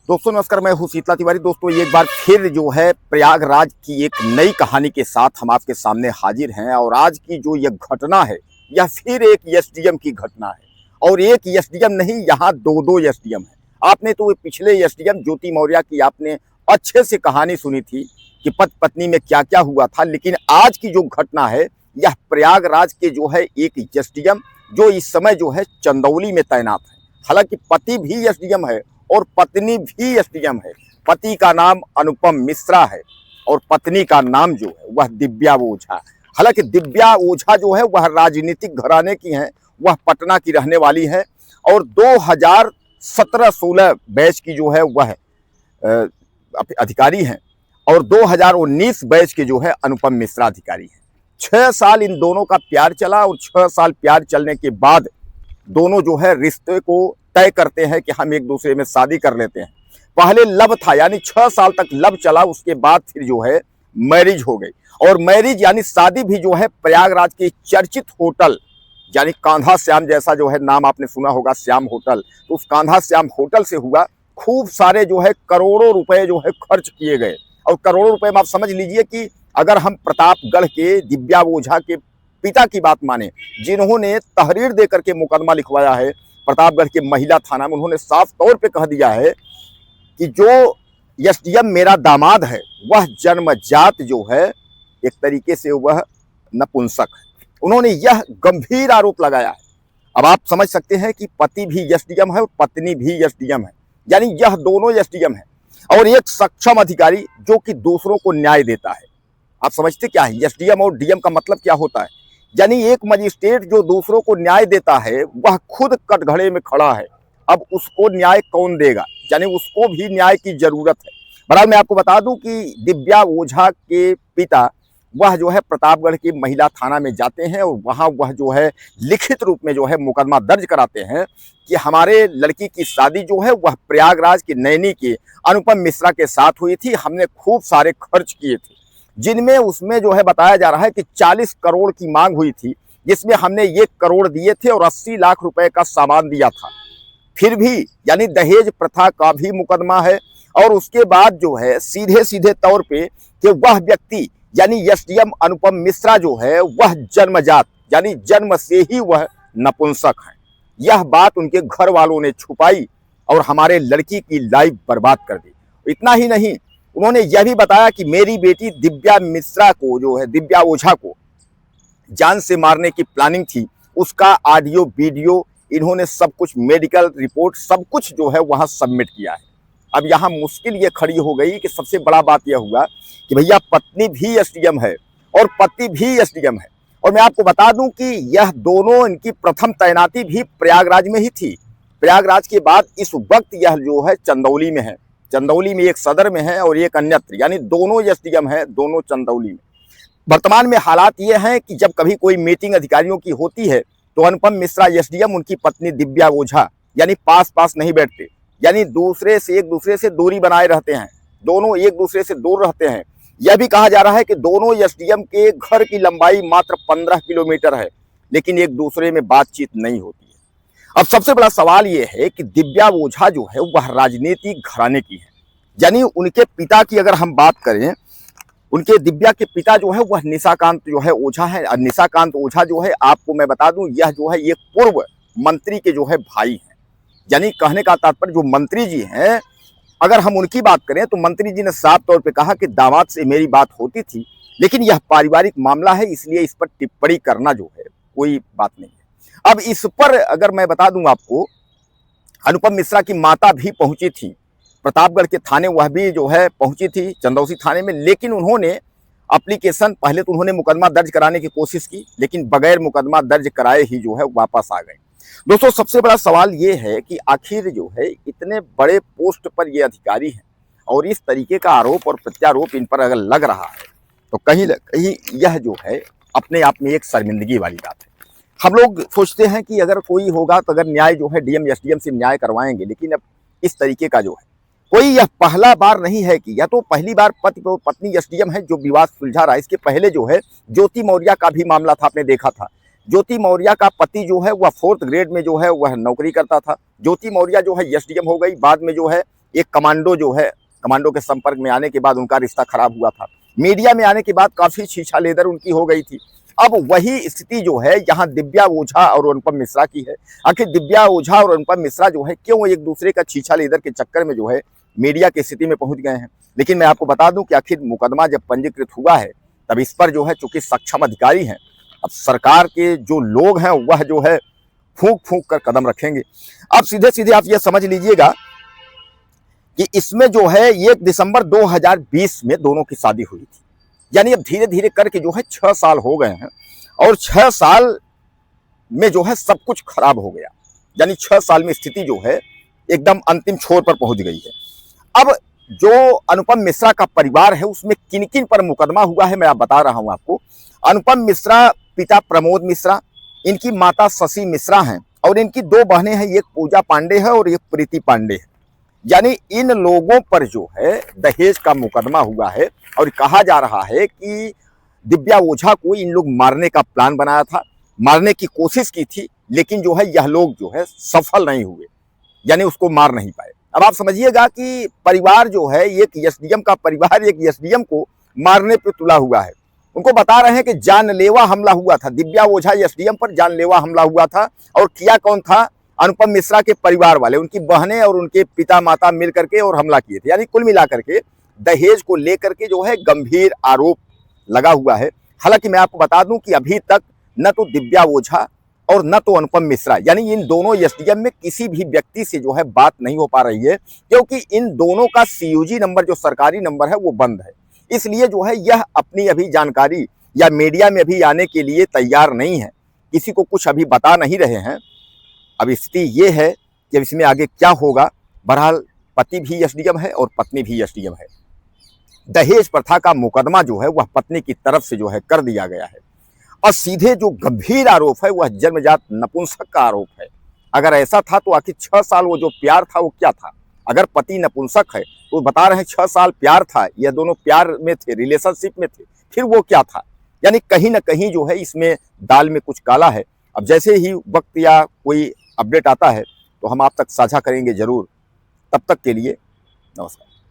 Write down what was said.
दोस्तों नमस्कार, मैं हूं शीतला तिवारी। दोस्तों एक बार फिर जो है प्रयागराज की एक नई कहानी के साथ हम आपके सामने हाजिर हैं। और आज की जो यह घटना है यह फिर एक एसडीएम की घटना है। और एक एसडीएम नहीं, यहाँ दो एसडीएम है। आपने तो पिछले एसडीएम ज्योति मौर्य की आपने अच्छे से कहानी सुनी थी कि पति पत्नी में क्या क्या हुआ था, लेकिन आज की जो घटना है यह प्रयागराज के जो है एक एसडीएम जो इस समय जो है चंदौली में तैनात है। हालांकि पति भी एसडीएम है और पत्नी भी एसडीएम है। पति का नाम अनुपम मिश्रा है और पत्नी का नाम जो है वह दिव्या ओझा। हालांकि दिव्या ओझा जो है वह राजनीतिक घराने की हैं, वह पटना की रहने वाली है और 2017-16 बैच की जो है वह अधिकारी हैं और 2019 बैच के जो है अनुपम मिश्रा अधिकारी हैं। 6 साल इन दोनों का प्यार चला और 6 साल प्यार चलने के बाद दोनों जो है रिश्ते को तय करते हैं कि हम एक दूसरे में शादी कर लेते हैं। पहले लव था, यानी 6 साल तक लव चला, उसके बाद फिर जो है मैरिज हो गई। और मैरिज यानी शादी भी जो है प्रयागराज के चर्चित होटल यानी कान्हा श्याम, जैसा जो है नाम आपने सुना होगा, श्याम होटल, तो उस कान्हा श्याम होटल से हुआ। खूब सारे जो है करोड़ों रुपए जो है खर्च किए गए। और करोड़ों रुपए में आप समझ लीजिए कि अगर हम प्रतापगढ़ के दिव्या ओझा के पिता की बात माने, जिन्होंने तहरीर देकर के मुकदमा लिखवाया है प्रतापगढ़ के महिला थाना में, उन्होंने साफ तौर पे कह दिया है कि जो एसडीएम मेरा दामाद है वह जन्मजात जो है एक तरीके से वह नपुंसक है। उन्होंने यह गंभीर आरोप लगाया है। अब आप समझ सकते हैं कि पति भी एसडीएम है और पत्नी भी एसडीएम है, यानी यह दोनों एसडीएम है। और एक सक्षम अधिकारी जो कि दूसरों को न्याय देता है। आप समझते क्या है एसडीएम और डीएम का मतलब क्या होता है? यानी एक मजिस्ट्रेट जो दूसरों को न्याय देता है वह खुद कटघरे में खड़ा है। अब उसको न्याय कौन देगा? यानी उसको भी न्याय की जरूरत है। बहरहाल मैं आपको बता दूं कि दिव्या ओझा के पिता वह जो है प्रतापगढ़ के महिला थाना में जाते हैं और वहां वह जो है लिखित रूप में जो है मुकदमा दर्ज कराते हैं कि हमारे लड़की की शादी जो है वह प्रयागराज के नैनी के अनुपम मिश्रा के साथ हुई थी। हमने खूब सारे खर्च किए थे, जिनमें उसमें जो है बताया जा रहा है कि 40 करोड़ की मांग हुई थी, जिसमें हमने 1 करोड़ दिए थे और 80 लाख रुपए का सामान दिया था। फिर भी यानी दहेज प्रथा का भी मुकदमा है। और उसके बाद जो है सीधे सीधे तौर पे कि वह व्यक्ति यानी एसडीएम अनुपम मिश्रा जो है वह जन्मजात यानी जन्म से ही वह नपुंसक है। यह बात उनके घर वालों ने छुपाई और हमारे लड़की की लाइफ बर्बाद कर दी। इतना ही नहीं, उन्होंने यह भी बताया कि मेरी बेटी दिव्या मिश्रा को जो है दिव्या ओझा को जान से मारने की प्लानिंग थी। उसका ऑडियो वीडियो इन्होंने सब कुछ, मेडिकल रिपोर्ट सब कुछ जो है वहां सबमिट किया है। अब यहाँ मुश्किल ये खड़ी हो गई कि सबसे बड़ा बात यह हुआ कि भैया पत्नी भी एसडीएम है और पति भी एसडीएम है। और मैं आपको बता दूं कि यह दोनों, इनकी प्रथम तैनाती भी प्रयागराज में ही थी। प्रयागराज के बाद इस वक्त यह जो है चंदौली में है। चंदौली में एक सदर में है और एक अन्यत्र, यानी दोनों एसडीएम है, दोनों चंदौली में। वर्तमान में हालात ये हैं कि जब कभी कोई मीटिंग अधिकारियों की होती है तो अनुपम मिश्रा एसडीएम, उनकी पत्नी दिव्या ओझा यानी पास पास नहीं बैठते, यानी एक दूसरे से दूरी बनाए रहते हैं। दोनों एक दूसरे से दूर रहते हैं। यह भी कहा जा रहा है कि दोनों एसडीएम के घर की लंबाई मात्र 15 किलोमीटर है, लेकिन एक दूसरे में बातचीत नहीं होती है। अब सबसे बड़ा सवाल यह है कि दिव्या ओझा जो है वह राजनीतिक घराने की है। यानी उनके पिता की अगर हम बात करें, उनके दिव्या के पिता जो है वह निशाकांत जो है ओझा है। और निशाकांत ओझा जो है, आपको मैं बता दूं, यह जो है एक पूर्व मंत्री के जो है भाई हैं। यानी कहने का तात्पर्य जो मंत्री जी हैं, अगर हम उनकी बात करें तो मंत्री जी ने साफ तौर पे कहा कि दामाद से मेरी बात होती थी, लेकिन यह पारिवारिक मामला है, इसलिए इस पर टिप्पणी करना जो है कोई बात नहीं है। अब इस पर अगर मैं बता दूं आपको, अनुपम मिश्रा की माता भी पहुंची थी प्रतापगढ़ के थाने, वह भी जो है पहुंची थी चंदौसी थाने में, लेकिन उन्होंने एप्लीकेशन, पहले तो उन्होंने मुकदमा दर्ज कराने की कोशिश की, लेकिन बगैर मुकदमा दर्ज कराए ही जो है वापस आ गए। दोस्तों सबसे बड़ा सवाल ये है कि आखिर जो है इतने बड़े पोस्ट पर ये अधिकारी हैं और इस तरीके का आरोप और प्रत्यारोप इन पर अगर लग रहा है तो कहीं न कहीं यह जो है अपने आप में एक शर्मिंदगी वाली बात है। हम लोग सोचते हैं कि अगर कोई होगा तो अगर न्याय जो है डीएम एसडीएम से न्याय करवाएंगे, लेकिन अब इस तरीके का जो है कोई, यह पहला बार नहीं है कि, या तो पहली बार पति और पत्नी एसडीएम है जो विवाद सुलझा रहा है। इसके पहले जो है ज्योति मौर्य का भी मामला था, आपने देखा था। ज्योति मौर्य का पति जो है वह 4th ग्रेड में जो है वह नौकरी करता था। ज्योति मौर्य जो है एसडीएम हो गई, बाद में जो है एक कमांडो जो है, कमांडो के संपर्क में आने के बाद उनका रिश्ता खराब हुआ था। मीडिया में आने के बाद काफी छीछा लेदर उनकी हो गई थी। अब वही स्थिति जो है यहाँ दिव्या ओझा और अनुपम मिश्रा की है। आखिर दिव्या ओझा और अनुपम मिश्रा जो है क्यों एक दूसरे का छीछा लेदर के चक्कर में जो है मीडिया की स्थिति में पहुंच गए हैं। लेकिन मैं आपको बता दूं कि आखिर मुकदमा जब पंजीकृत हुआ है तब इस पर जो है चूंकि सक्षम अधिकारी हैं, अब सरकार के जो लोग हैं वह जो है फूंक फूंक कर कदम रखेंगे। अब सीधे सीधे आप ये समझ लीजिएगा कि इसमें जो है 1 दिसंबर 2020 में दोनों की शादी हुई थी। यानी अब धीरे धीरे करके जो है 6 साल हो गए हैं और 6 साल में जो है सब कुछ खराब हो गया। यानी 6 साल में स्थिति जो है एकदम अंतिम छोर पर पहुंच गई है। अब जो अनुपम मिश्रा का परिवार है उसमें किन किन पर मुकदमा हुआ है मैं आप बता रहा हूं आपको। अनुपम मिश्रा पिता प्रमोद मिश्रा, इनकी माता शशि मिश्रा हैं और इनकी 2 बहनें हैं, एक पूजा पांडे है और एक प्रीति पांडे है। यानी इन लोगों पर जो है दहेज का मुकदमा हुआ है और कहा जा रहा है कि दिव्या ओझा को इन लोग मारने का प्लान बनाया था, मारने की कोशिश की थी, लेकिन जो है यह लोग जो है सफल नहीं हुए, यानी उसको मार नहीं पाए। अब आप समझिएगा कि परिवार जो है एक एसडीएम का परिवार एक एसडीएम को मारने पे तुला हुआ है। उनको बता रहे हैं कि जानलेवा हमला हुआ था, दिव्या ओझा एसडीएम पर जानलेवा हमला हुआ था। और किया कौन था? अनुपम मिश्रा के परिवार वाले, उनकी बहनें और उनके पिता माता मिल करके और हमला किए थे। यानी कुल मिलाकर के दहेज को लेकर के जो है गंभीर आरोप लगा हुआ है। हालांकि मैं आपको बता दूं कि अभी तक न तो दिव्या ओझा और न तो अनुपम मिश्रा यानी इन दोनों एसडीएम में किसी भी व्यक्ति से जो है बात नहीं हो पा रही है, क्योंकि इन दोनों का सीयूजी नंबर जो सरकारी नंबर है वो बंद है। इसलिए जो है यह अपनी अभी जानकारी या मीडिया में भी आने के लिए तैयार नहीं है, किसी को कुछ अभी बता नहीं रहे हैं। अब स्थिति ये है कि अब इसमें आगे क्या होगा। बहरहाल पति भी एसडीएम है और पत्नी भी एसडीएम है। दहेज प्रथा का मुकदमा जो है वह पत्नी की तरफ से जो है कर दिया गया है और सीधे जो गंभीर आरोप है वह जन्मजात नपुंसक का आरोप है। अगर ऐसा था तो आखिर 6 साल वो जो प्यार था वो क्या था? अगर पति नपुंसक है तो बता रहे हैं 6 साल प्यार था, यह दोनों प्यार में थे, रिलेशनशिप में थे, फिर वो क्या था? यानी कहीं ना कहीं जो है इसमें दाल में कुछ काला है। अब जैसे ही वक्त या कोई अपडेट आता है तो हम आप तक साझा करेंगे जरूर। तब तक के लिए नमस्कार।